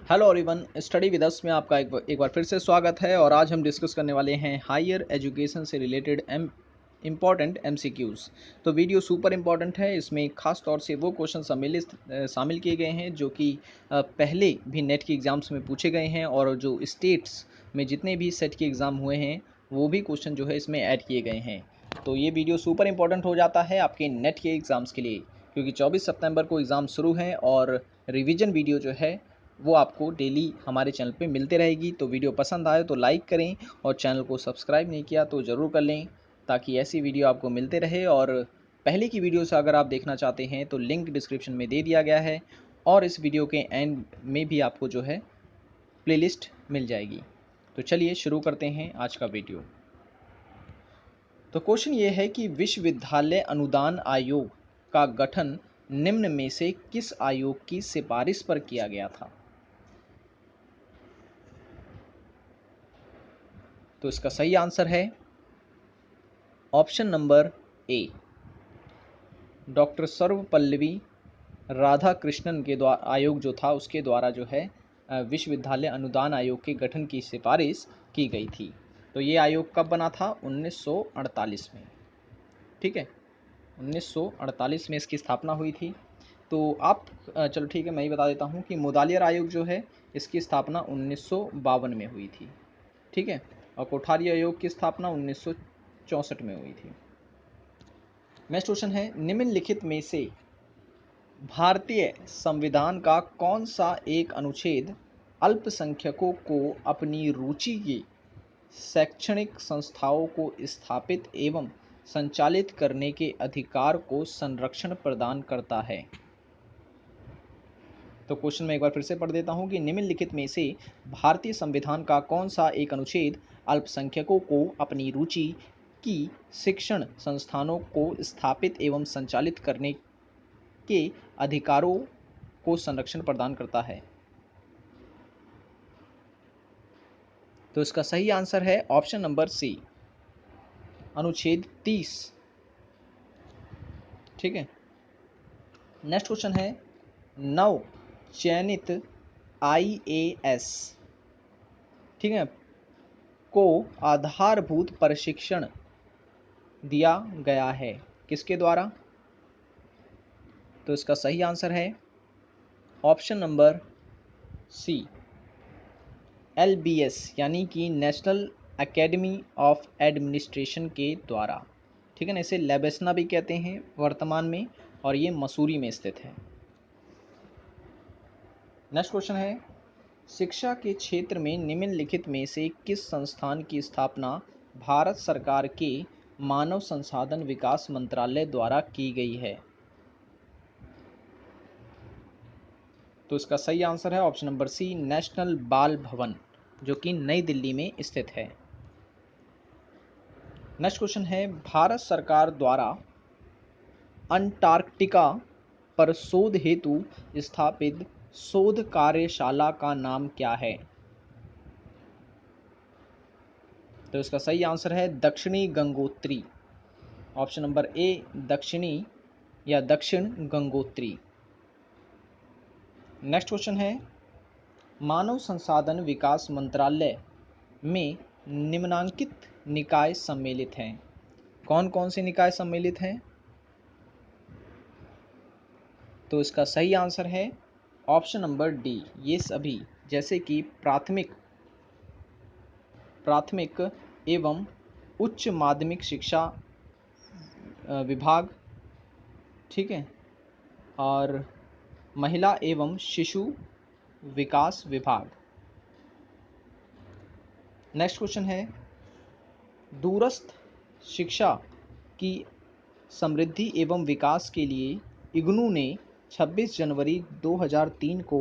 Hello everyone, study with us में आपका एक बार फिर से स्वागत है। और आज हम डिस्कस करने वाले हैं हायर एजुकेशन से रिलेटेड इम्पॉर्टेंट एमसीक्यूज़। तो वीडियो सुपर इम्पॉर्टेंट है। इसमें खास तौर से वो क्वेश्चन शामिल किए गए हैं जो कि पहले भी नेट के एग्ज़ाम्स में पूछे गए हैं, और जो स्टेट्स में जितने भी सेट के एग्ज़ाम हुए हैं वो भी क्वेश्चन जो है इसमें ऐड किए गए हैं। तो ये वीडियो सुपर इम्पॉर्टेंट हो जाता है आपके नेट के एग्ज़ाम्स के लिए, क्योंकि 24 सितंबर को एग्ज़ाम शुरू हैं और रिवीजन वीडियो जो है वो आपको डेली हमारे चैनल पे मिलते रहेगी। तो वीडियो पसंद आए तो लाइक करें, और चैनल को सब्सक्राइब नहीं किया तो ज़रूर कर लें, ताकि ऐसी वीडियो आपको मिलते रहे। और पहले की वीडियो से अगर आप देखना चाहते हैं तो लिंक डिस्क्रिप्शन में दे दिया गया है, और इस वीडियो के एंड में भी आपको जो है प्लेलिस्ट मिल जाएगी। तो चलिए शुरू करते हैं आज का वीडियो। तो क्वेश्चन ये है कि विश्वविद्यालय अनुदान आयोग का गठन निम्न में से किस आयोग की सिफारिश पर किया गया था? तो इसका सही आंसर है option number A, doctor Sarvepalli Radhakrishnan के द्वारा आयोग जो था उसके द्वारा जो है विश्वविद्यालय अनुदान आयोग के गठन की सिफारिश की गई थी। तो ये आयोग कब बना था? 1948 में। ठीक है, 1948 में इसकी स्थापना हुई थी। तो आप चलो ठीक है, मैं ही बता देता हूँ कि मुदालियर आयोग जो है इसकी स्थापना 1952 में हुई थी। ठीक है, और कोठारी आयोग की स्थापना 1964 में हुई थी। नेक्स्ट क्वेश्चन है, निम्नलिखित में से भारतीय संविधान का कौन सा एक अनुच्छेद अल्पसंख्यकों को अपनी रुचि की शैक्षणिक संस्थाओं को स्थापित एवं संचालित करने के अधिकार को संरक्षण प्रदान करता है? तो क्वेश्चन मैं एक बार फिर से पढ़ देता हूं कि निम्नलिखित में से भारतीय संविधान का कौन सा एक अनुच्छेद अल्पसंख्यकों को अपनी रुचि की शिक्षण संस्थानों को स्थापित एवं संचालित करने के अधिकारों को संरक्षण प्रदान करता है? तो इसका सही आंसर है ऑप्शन नंबर सी, अनुच्छेद 30। ठीक है, नेक्स्ट क्वेश्चन है, नव चयनित आईएएस, ठीक है, को आधारभूत प्रशिक्षण दिया गया है किसके द्वारा? तो इसका सही आंसर है ऑप्शन नंबर सी, एलबीएस यानी कि नेशनल एकेडमी ऑफ एडमिनिस्ट्रेशन के द्वारा। ठीक है ना, इसे लेबेसना भी कहते हैं वर्तमान में, और ये मसूरी में स्थित है। नेक्स्ट क्वेश्चन है, शिक्षा के क्षेत्र में निम्नलिखित में से किस संस्थान की स्थापना भारत सरकार के मानव संसाधन विकास मंत्रालय द्वारा की गई है? तो इसका सही आंसर है ऑप्शन नंबर सी, नेशनल बाल भवन, जो कि नई दिल्ली में स्थित है। नेक्स्ट क्वेश्चन है, भारत सरकार द्वारा अंटार्कटिका पर शोध हेतु स्थापित शोध कार्यशाला का नाम क्या है? तो इसका सही आंसर है दक्षिणी गंगोत्री, ऑप्शन नंबर ए, दक्षिणी या दक्षिण गंगोत्री। नेक्स्ट क्वेश्चन है, मानव संसाधन विकास मंत्रालय में निम्नांकित निकाय सम्मिलित हैं। कौन कौन से निकाय सम्मिलित हैं? तो इसका सही आंसर है ऑप्शन नंबर डी, ये सभी, जैसे कि प्राथमिक एवं उच्च माध्यमिक शिक्षा विभाग, ठीक है, और महिला एवं शिशु विकास विभाग। नेक्स्ट क्वेश्चन है, दूरस्थ शिक्षा की समृद्धि एवं विकास के लिए इग्नू ने 26 जनवरी 2003 को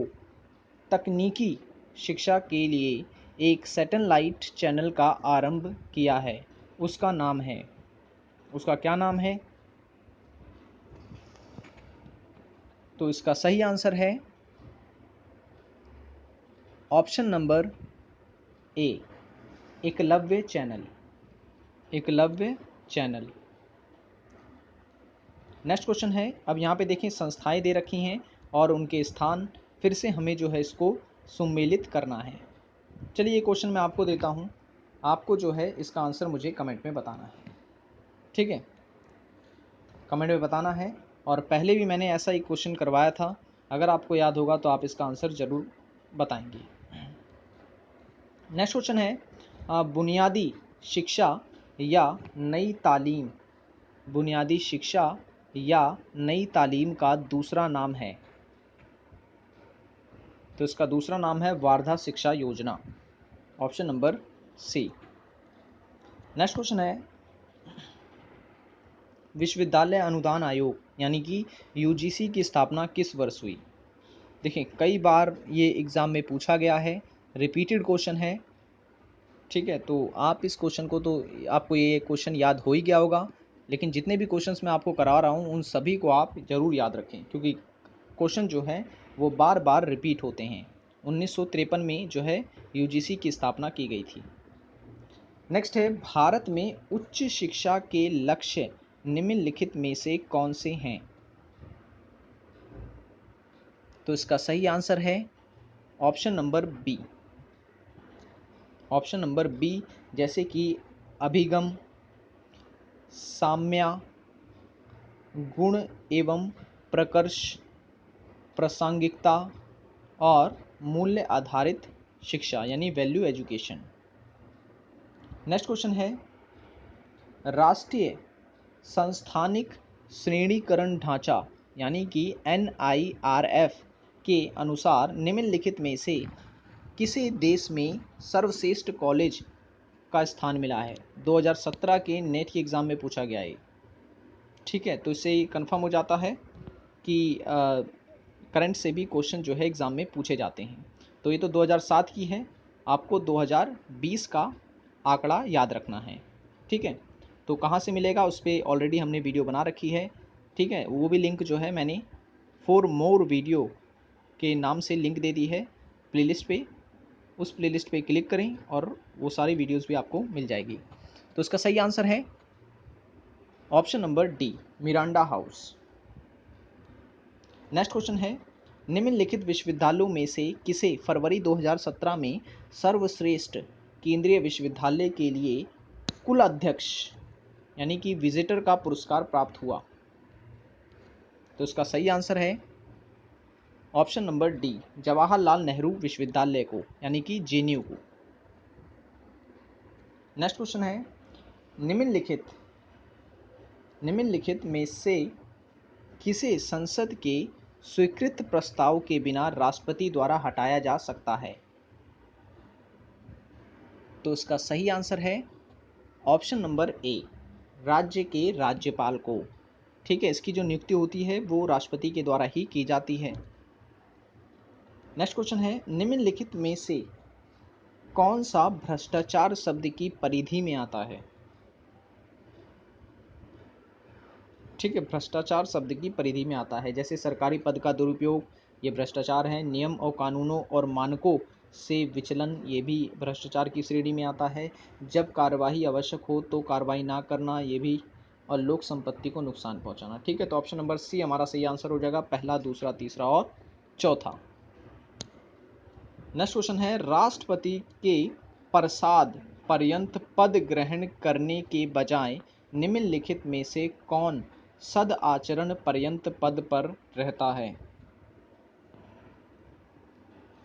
तकनीकी शिक्षा के लिए एक सैटेलाइट चैनल का आरंभ किया है। उसका नाम है, उसका क्या नाम है? तो इसका सही आंसर है ऑप्शन नंबर ए, Eklavya channel, Eklavya channel. Next question है, अब यहाँ पे देखें संस्थाएं दे रखी हैं और उनके स्थान फिर से हमें जो है इसको सुमेलित करना है। चलिए ये क्वेश्चन मैं आपको देता हूँ, आपको जो है इसका आंसर मुझे कमेंट में बताना है, ठीक है, कमेंट में बताना है। और पहले भी मैंने ऐसा ही क्वेश्चन करवाया था, अगर आपको याद होगा तो आप इसका आंसर ज़रूर बताएंगे। नेक्स्ट क्वेश्चन है बुनियादी शिक्षा या नई तालीम, बुनियादी शिक्षा या नई तालीम का दूसरा नाम है। तो इसका दूसरा नाम है वार्धा शिक्षा योजना, option number C. Next question है विश्वविद्यालय अनुदान आयोग यानी कि यूजीसी की स्थापना किस वर्ष हुई। देखिए कई बार ये एग्ज़ाम में पूछा गया है, रिपीटेड क्वेश्चन है, ठीक है। तो आप इस क्वेश्चन को, तो आपको ये क्वेश्चन याद हो ही गया होगा, लेकिन जितने भी क्वेश्चंस मैं आपको करा रहा हूँ उन सभी को आप ज़रूर याद रखें, क्योंकि क्वेश्चन जो है वो बार बार रिपीट होते हैं। 1953 में जो है यूजीसी की स्थापना की गई थी। नेक्स्ट है भारत में उच्च शिक्षा के लक्ष्य निम्नलिखित में से कौन से हैं। तो इसका सही आंसर है option number B, option number B, जैसे कि अभिगम, साम्या, गुण एवं प्रकर्ष, प्रासंगिकता और मूल्य आधारित शिक्षा यानी वैल्यू एजुकेशन। नेक्स्ट क्वेश्चन है राष्ट्रीय संस्थानिक श्रेणीकरण ढांचा यानी कि NIRF के अनुसार निम्नलिखित में से किसे देश में सर्वश्रेष्ठ कॉलेज का स्थान मिला है। 2017 के नेट के एग्ज़ाम में पूछा गया है, ठीक है। तो इससे कंफर्म हो जाता है कि करंट से भी क्वेश्चन जो है एग्ज़ाम में पूछे जाते हैं। तो ये तो 2007 की है, आपको 2020 का आंकड़ा याद रखना है, ठीक है। तो कहाँ से मिलेगा उस पर ऑलरेडी हमने वीडियो बना रखी है, ठीक है। वो भी लिंक जो है मैंने फॉर मोर वीडियो के नाम से लिंक दे दी है प्लेलिस्ट पे, उस प्लेलिस्ट पे क्लिक करें और वो सारी वीडियोस भी आपको मिल जाएगी। तो इसका सही आंसर है option number D, Miranda house. Next question है निम्नलिखित विश्वविद्यालयों में से किसे फरवरी 2017 में सर्वश्रेष्ठ केंद्रीय विश्वविद्यालय के लिए कुल अध्यक्ष यानी कि विजिटर का पुरस्कार प्राप्त हुआ। तो इसका सही आंसर है option number D, Jawaharlal Nehru विश्वविद्यालय को यानी कि JNU को। नेक्स्ट क्वेश्चन है निम्नलिखित में से किसे संसद के स्वीकृत प्रस्ताव के बिना राष्ट्रपति द्वारा हटाया जा सकता है। तो इसका सही आंसर है ऑप्शन नंबर ए, राज्य के राज्यपाल को, ठीक है। इसकी जो नियुक्ति होती है वो राष्ट्रपति के द्वारा ही की जाती है। नेक्स्ट क्वेश्चन है निम्नलिखित में से कौन सा भ्रष्टाचार शब्द की परिधि में आता है। ठीक है, भ्रष्टाचार शब्द की परिधि में आता है, जैसे सरकारी पद का दुरुपयोग, ये भ्रष्टाचार है। नियम और कानूनों और मानकों से विचलन, ये भी भ्रष्टाचार की श्रेणी में आता है। जब कार्यवाही आवश्यक हो तो कार्रवाई ना करना, ये भी। और लोक संपत्ति को नुकसान पहुंचाना, ठीक है। तो ऑप्शन नंबर सी हमारा सही आंसर हो जाएगा, पहला, दूसरा, तीसरा और चौथा। नेक्स्ट क्वेश्चन है राष्ट्रपति के प्रसाद पर्यंत पद ग्रहण करने के बजाय निम्नलिखित में से कौन सद आचरण पर्यंत पद पर रहता है।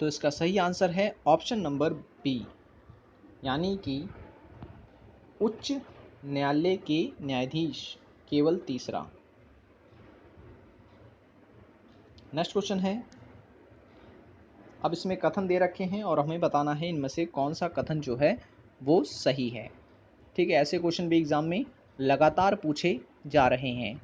तो इसका सही आंसर है ऑप्शन नंबर बी, यानी कि उच्च न्यायालय के न्यायाधीश, केवल तीसरा। नेक्स्ट क्वेश्चन है, अब इसमें कथन दे रखे हैं और हमें बताना है इनमें से कौन सा कथन जो है वो सही है, ठीक है। ऐसे क्वेश्चन भी एग्जाम में लगातार पूछे जा रहे हैं।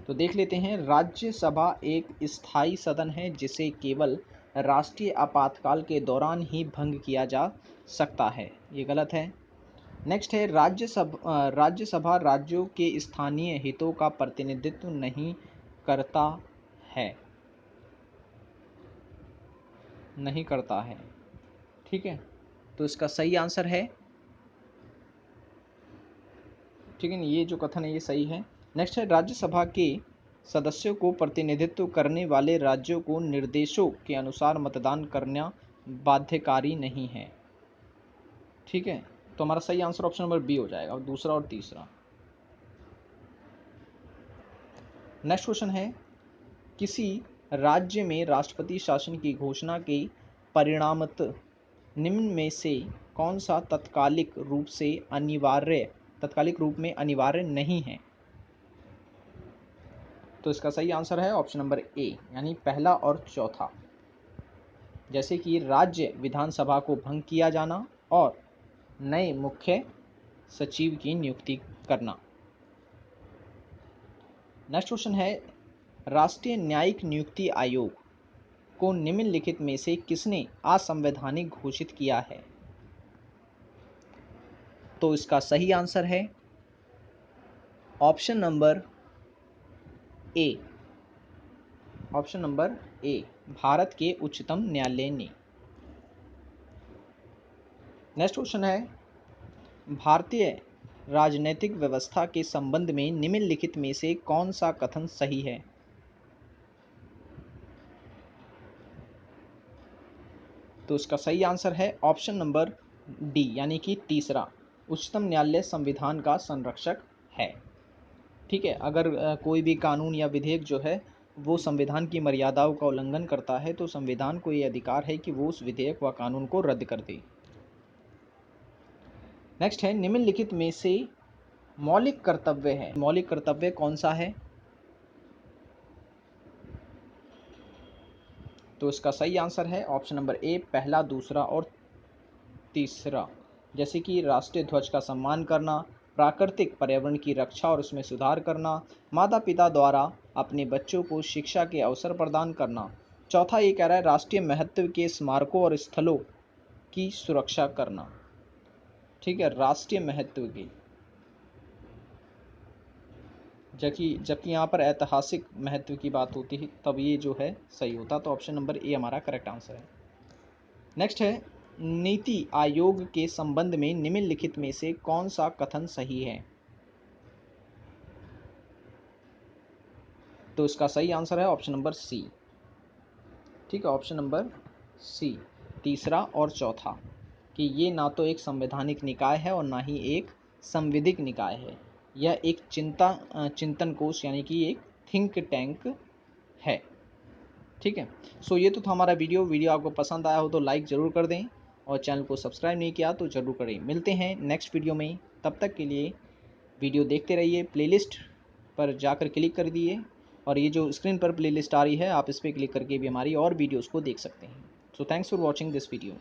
तो देख लेते हैं, राज्यसभा एक स्थायी सदन है जिसे केवल राष्ट्रीय आपातकाल के दौरान ही भंग किया जा सकता है, ये गलत है। नेक्स्ट है राज्यसभा राज्यों के स्थानीय हितों का प्रतिनिधित्व नहीं करता है, नहीं करता है, ठीक है। तो इसका सही आंसर है, ठीक है, ये जो कथन है ये सही है। नेक्स्ट है राज्यसभा के सदस्यों को प्रतिनिधित्व करने वाले राज्यों को निर्देशों के अनुसार मतदान करना बाध्यकारी नहीं है। ठीक है, तो हमारा सही आंसर ऑप्शन नंबर बी हो जाएगा, और दूसरा और तीसरा। नेक्स्ट क्वेश्चन है, किसी राज्य में राष्ट्रपति शासन की घोषणा के परिणामतः निम्न में से कौन सा तात्कालिक रूप में अनिवार्य नहीं है? तो इसका सही आंसर है ऑप्शन नंबर ए, यानी पहला और चौथा। जैसे कि राज्य विधानसभा को भंग किया जाना और नए मुख्य सचिव की नियुक्ति करना। नेक्स्ट क्वेश्चन है, राष्ट्रीय न्यायिक नियुक्ति आयोग को निम्नलिखित में से किसने असंवैधानिक घोषित किया है? तो इसका सही आंसर है ऑप्शन नंबर ए, ऑप्शन नंबर ए, भारत के उच्चतम न्यायालय ने। नेक्स्ट क्वेश्चन है, भारतीय राजनीतिक व्यवस्था के संबंध में निम्नलिखित में से कौन सा कथन सही है? तो इसका सही आंसर है ऑप्शन नंबर डी, यानी कि तीसरा, उच्चतम न्यायालय संविधान का संरक्षक है। ठीक है, अगर कोई भी कानून या विधेयक जो है वो संविधान की मर्यादाओं का उल्लंघन करता है तो संविधान को ये अधिकार है कि वो उस विधेयक व कानून को रद्द कर दे। नेक्स्ट है, निम्नलिखित में से मौलिक कर्तव्य है, मौलिक कर्तव्य कौन सा है? तो इसका सही आंसर है ऑप्शन नंबर ए, पहला, दूसरा और तीसरा। जैसे कि राष्ट्रीय ध्वज का सम्मान करना, प्राकृतिक पर्यावरण की रक्षा और उसमें सुधार करना, माता पिता द्वारा अपने बच्चों को शिक्षा के अवसर प्रदान करना। चौथा ये कह रहा है राष्ट्रीय महत्व के स्मारकों और स्थलों की सुरक्षा करना। ठीक है, राष्ट्रीय महत्व की, जबकि यहाँ पर ऐतिहासिक महत्व की बात होती है तब ये जो है सही होता। तो ऑप्शन नंबर ए हमारा करेक्ट आंसर है। नेक्स्ट है, नीति आयोग के संबंध में निम्नलिखित में से कौन सा कथन सही है? तो इसका सही आंसर है ऑप्शन नंबर सी। ठीक है, ऑप्शन नंबर सी, तीसरा और चौथा, कि ये ना तो एक संवैधानिक निकाय है और ना ही एक संविधिक निकाय है, यह एक चिंतन कोश यानी कि एक थिंक टैंक है। ठीक है, सो ये तो था हमारा वीडियो आपको पसंद आया हो तो लाइक ज़रूर कर दें, और चैनल को सब्सक्राइब नहीं किया तो ज़रूर करें। मिलते हैं नेक्स्ट वीडियो में, तब तक के लिए वीडियो देखते रहिए। प्लेलिस्ट पर जाकर क्लिक कर दिए, और ये जो स्क्रीन पर प्लेलिस्ट आ रही है आप इस पर क्लिक करके भी हमारी और वीडियोज़ को देख सकते हैं। So thanks for watching this video.